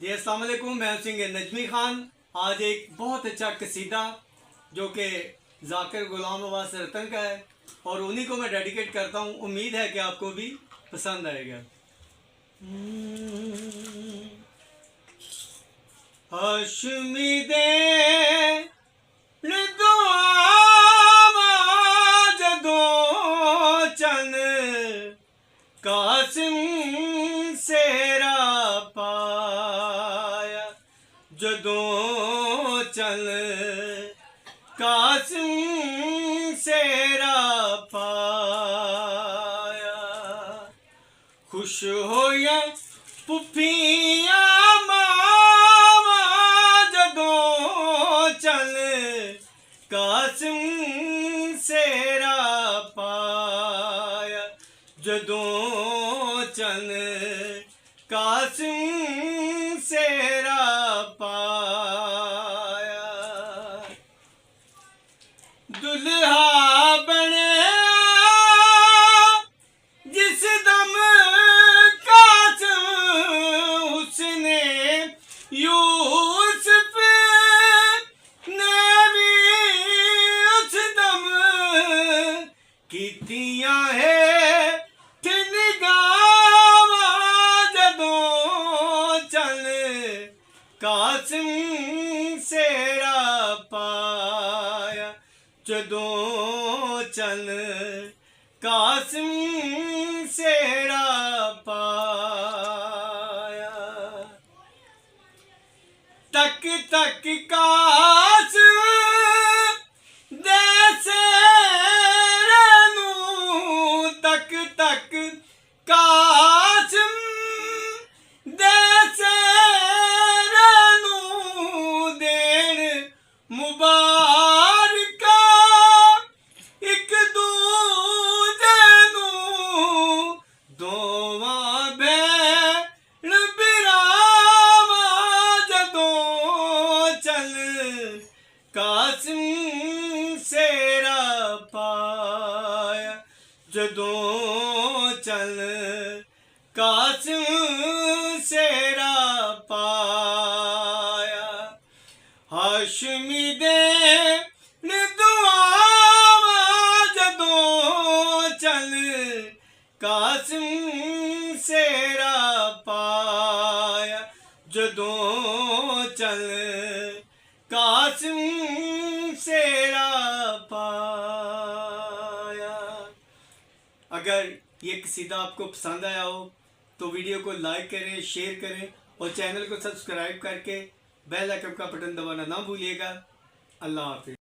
जी अस्सलाम वालेकुम, मैं सिंह नजमी खान। आज एक बहुत अच्छा कसीदा जो कि जाकिर गुलाम अब्बास रतन का है और उन्हीं को मैं डेडिकेट करता हूँ। उम्मीद है कि आपको भी पसंद आएगा। हाशमी दे जदों चन कासिम सेरा पाया, जदों चल कासिम सेरा पाया, खुश होया पुफिया मावा, जदों चल कासिम सेरा पाया, जदों चल कासिम सेरा पाया। दुल्हा बने जिस दम कासिम, उसने यूसुफ ने भी उस दम कीतियां है कासिम सेरा पाया, जदों चल कासिम सेरा पाया। तक तक कासिम देसे रेनू, तक तक कासिम देसे मुबारका एक दूजे नू, दोवां भैण बिरावा, जदों चल कासिम सेरा पाया, जदों चल कासिम सेरा पाया। हाशमी दे दुआवा, जदों चल कासिम सेरा पाया, जदों चल कासिम सेरा पाया। अगर ये कसीदा आपको पसंद आया हो तो वीडियो को लाइक करें, शेयर करें और चैनल को सब्सक्राइब करके बेल आइकन का बटन दबाना ना भूलिएगा। अल्लाह हाफिज़।